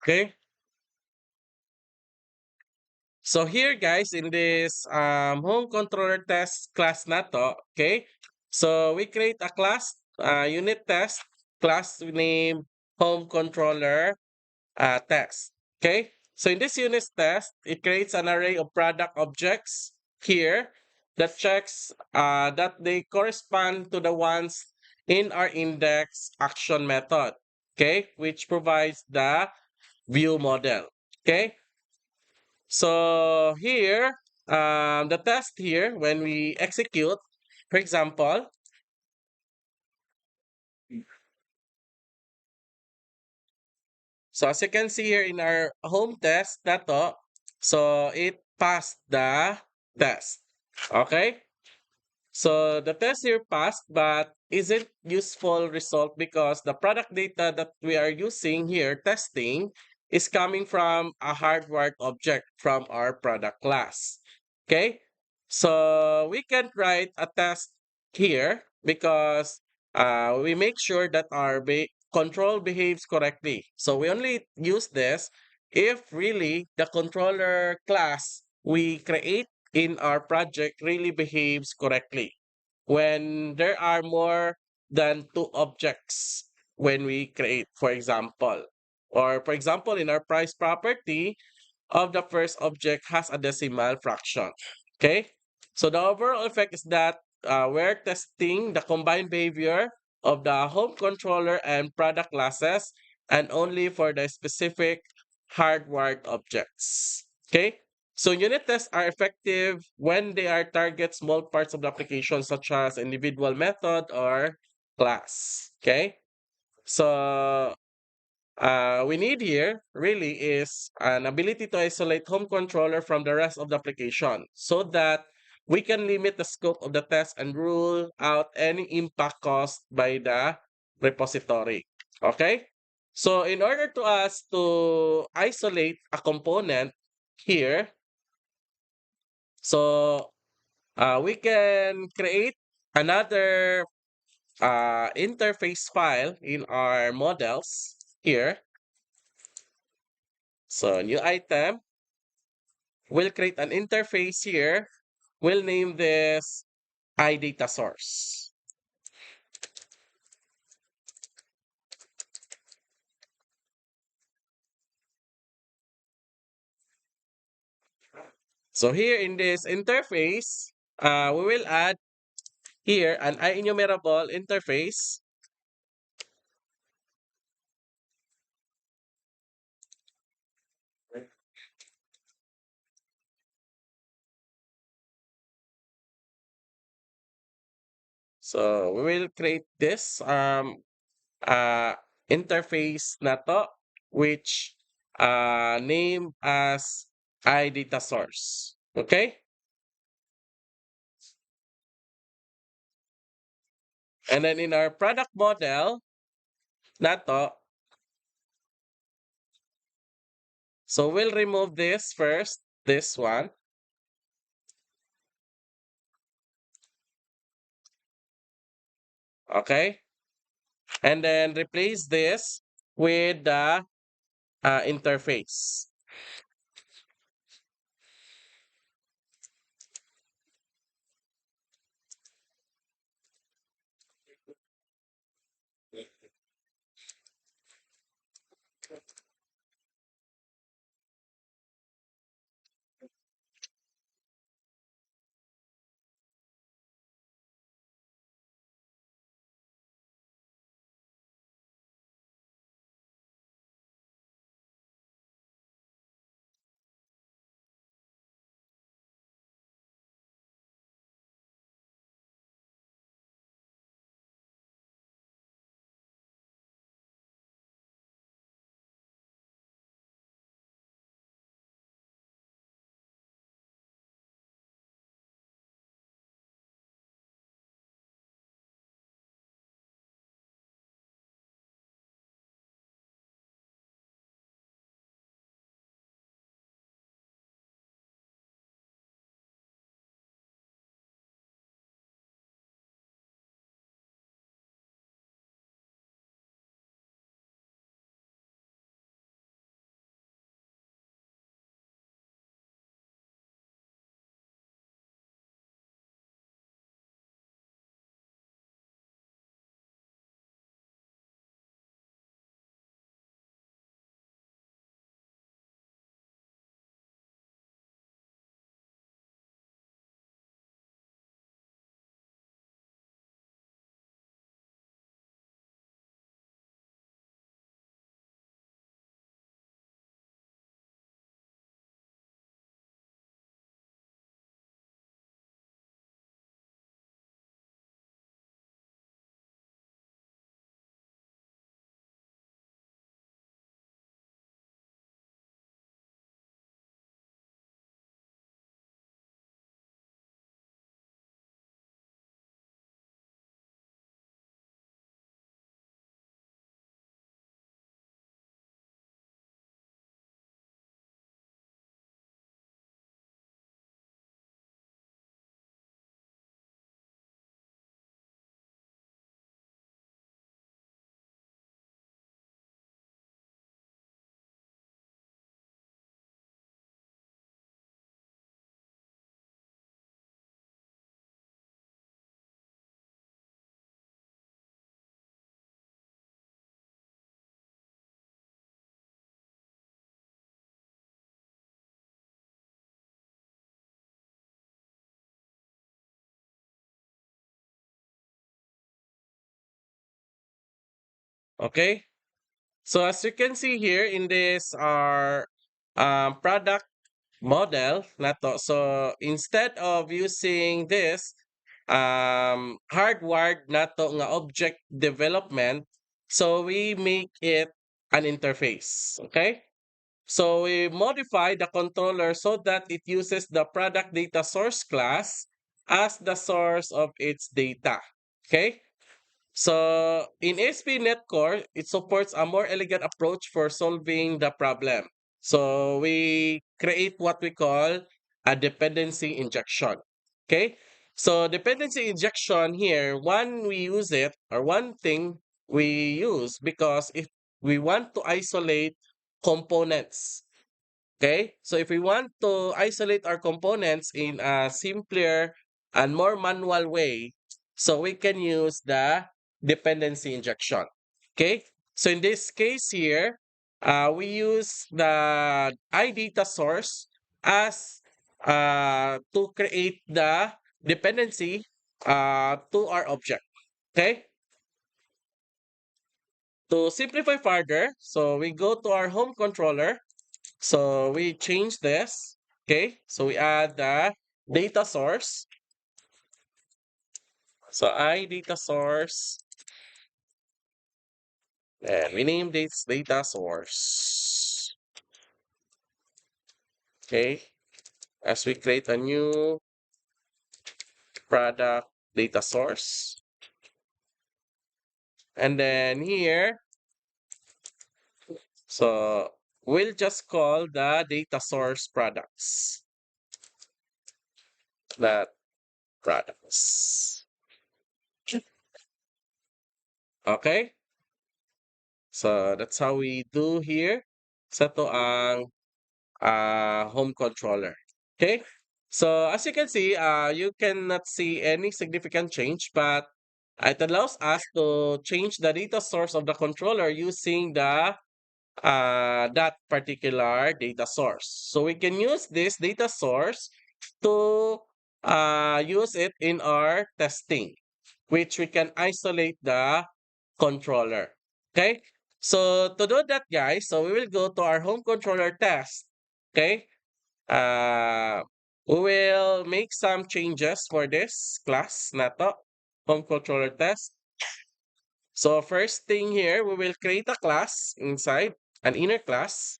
Okay. So here guys, in this home controller test class na to, okay? So we create a class, unit test, class name home controller test. Okay? So in this unit test, it creates an array of product objects here that checks that they correspond to the ones in our index action method. Okay? Which provides the view model. Okay? So here, the test here, when we execute, for example, so as you can see here in our home test, dato, so it passed the test. Okay? So the test here passed, but isn't useful result because the product data that we are using here testing is coming from a hardwired object from our product class. Okay? So we can write a test here because we make sure that our control behaves correctly. So we only use this if really the controller class we create in our project really behaves correctly. When there are more than two objects when we create, for example, or for example, in our price property, of the first object has a decimal fraction. Okay? So the overall effect is that we're testing the combined behavior of the home controller and product classes and only for the specific hardwired objects. Okay? So unit tests are effective when they are target small parts of the application such as individual method or class. Okay? So we need here really is an ability to isolate home controller from the rest of the application so that we can limit the scope of the test and rule out any impact caused by the repository. Okay? So in order to us to isolate a component here, so we can create another interface file in our models here. So new item, we'll create an interface here. We'll name this iData source. So here in this interface, we will add here an IEnumerable interface. So we will create this uh, interface na to, which name as iData source. Okay? And then in our product model na to, so we'll remove this first, this one. Okay? And then replace this with the interface. Okay. So as you can see here in this our product model nato. So instead of using this hardwired nato nga object development, so we make it an interface. Okay. So we modify the controller so that it uses the product data source class as the source of its data. Okay. So in ASP.NET Core, it supports a more elegant approach for solving the problem. So we create what we call a dependency injection. Okay. So dependency injection here, one we use it or one thing we use because if we want to isolate components. Okay. So if we want to isolate our components in a simpler and more manual way, so we can use the dependency injection. Okay. So in this case here, we use the iData source as to create the dependency to our object. Okay. To simplify further, so we go to our home controller. So we change this. Okay. So we add the data source. So I data source and we name this data source. Okay. As we create a new product data source. And then here, so we'll just call the data source products. That products. Okay. So that's how we do here sa to ang home controller. Okay. So as you can see, you cannot see any significant change, but it allows us to change the data source of the controller using the that particular data source. So we can use this data source to use it in our testing, which we can isolate the controller. Okay. So to do that, guys, so we will go to our home controller test. Okay. Uh, we will make some changes for this class na to, home controller test. So first thing here, we will create a class inside, an inner class.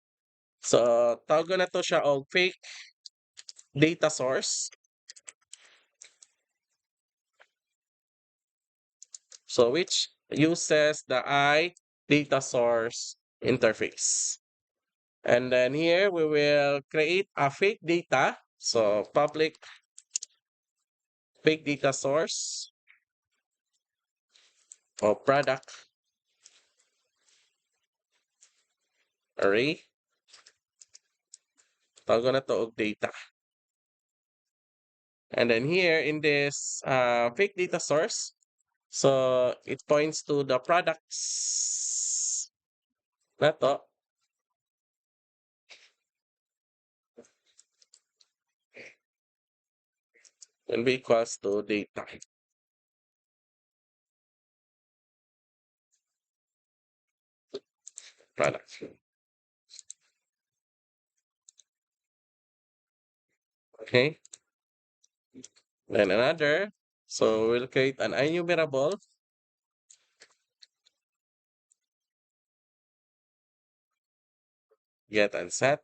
So tawag na to siya og fake data source. So which uses the I data source interface. And then here we will create a fake data. So public fake data source or product array. Tawag na to og data. And then here in this fake data source, so it points to the products na to. Will be equals to data. Product. Okay. Then another. So we'll create an enumerable. Get and set.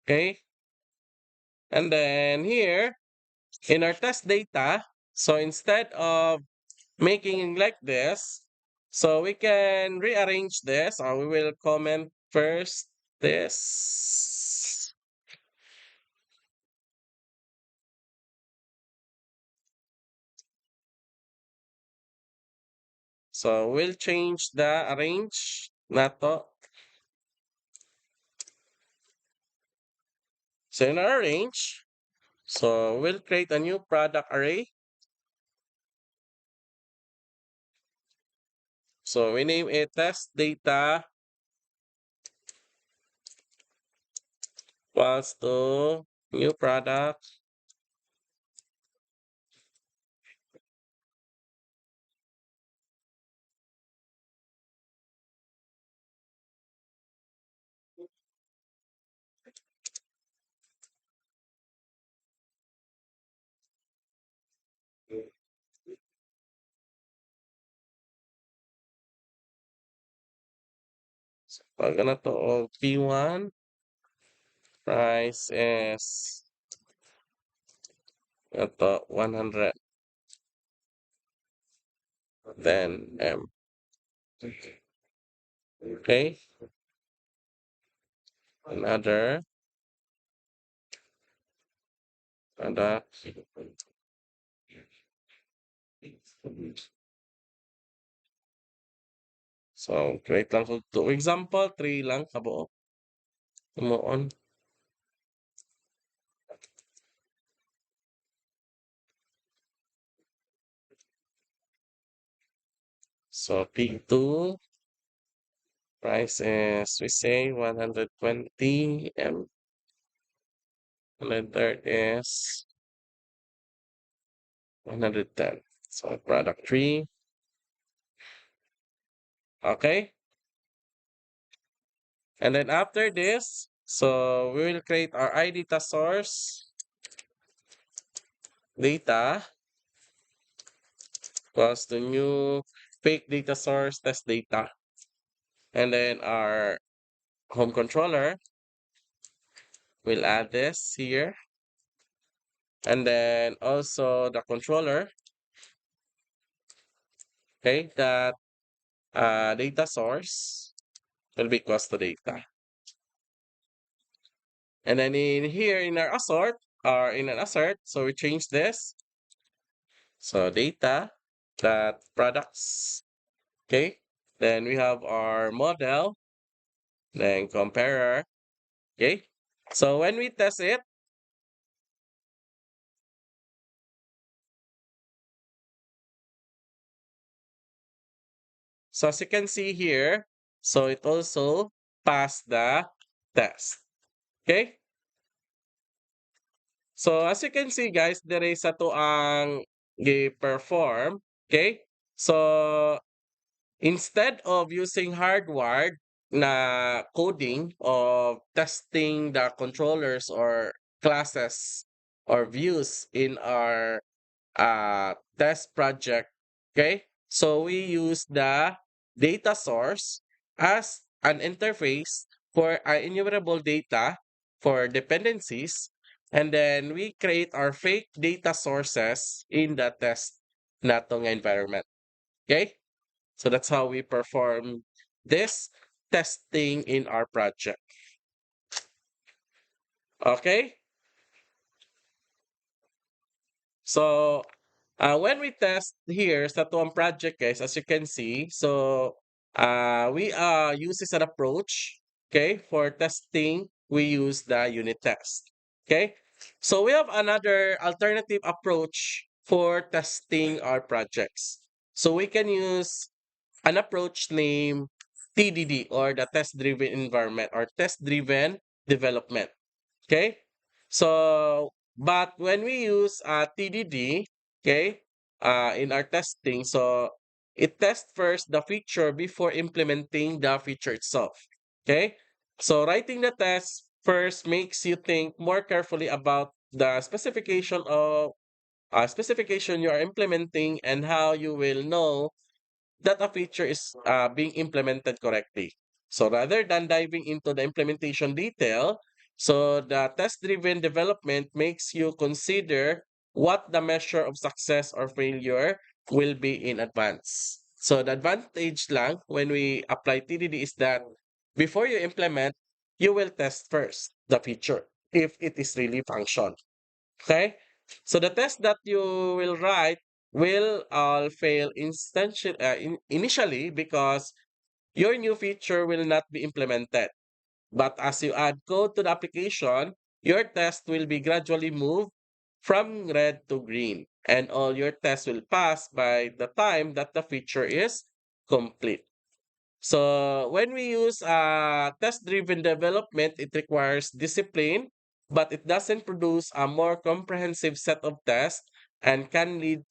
Okay. And then here in our test data, so instead of making like this, so we can rearrange this or we will comment first this. So we'll change the arrange na to. So in our arrange, so we'll create a new product array. So we name it test data equals to new product. Pag ano to, P1, price is ito, 100. Then M. Okay, another product. So, create lang ko to. Example, 3 lang kabuo. Tumuon. So, P2, price is, we say, 120 M. And then third is 110. So, product 3. Okay. And then after this, so we will create our iData source data plus the new fake data source test data. And then our home controller will add this here. And then also the controller, okay, that data source will be equals to data. And then in here in our assort or in an assert, so we change this. So data that products, okay. Then we have our model, then comparer, okay. So when we test it, so as you can see here, so it also passed the test, okay. So as you can see guys, there is a to ang gi-perform, okay. So instead of using hardwired na coding of testing the controllers or classes or views in our test project, okay? So we use the data source as an interface for our enumerable data for dependencies, and then we create our fake data sources in the test natong environment, okay? So that's how we perform this testing in our project. Okay? So when we test here sa tuwang project guys, as you can see, so we uses an approach, okay, for testing, we use the unit test. Okay? So we have another alternative approach for testing our projects. So we can use an approach named TDD or the test driven environment or test driven development. Okay. So, but when we use TDD, okay, in our testing, so it tests first the feature before implementing the feature itself. Okay. So writing the test first makes you think more carefully about the specification you are implementing and how you will know that a feature is being implemented correctly. So rather than diving into the implementation detail, so the test-driven development makes you consider what the measure of success or failure will be in advance. So the advantage lang when we apply TDD is that before you implement, you will test first the feature if it is really function. Okay? So the test that you will write will all fail initially because your new feature will not be implemented. But as you add code to the application, your test will be gradually moved from red to green, and all your tests will pass by the time that the feature is complete. So when we use test-driven development, it requires discipline, but it doesn't produce a more comprehensive set of tests and can lead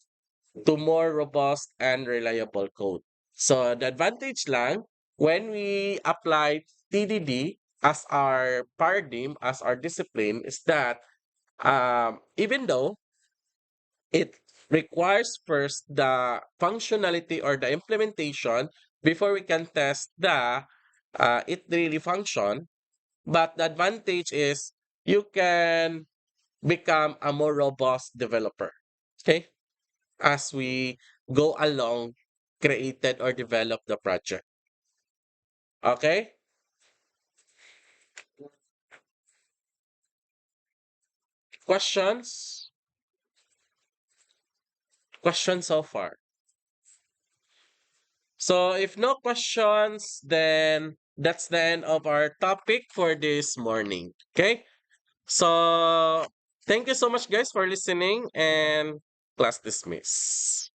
to more robust and reliable code. So the advantage lang when we apply TDD as our paradigm, as our discipline, is that even though it requires first the functionality or the implementation before we can test the it really function. But the advantage is you can become a more robust developer. Okay, as we go along, created or develop the project. Okay, questions? Questions so far? So if no questions, then that's the end of our topic for this morning. Okay. So thank you so much, guys, for listening and class dismiss.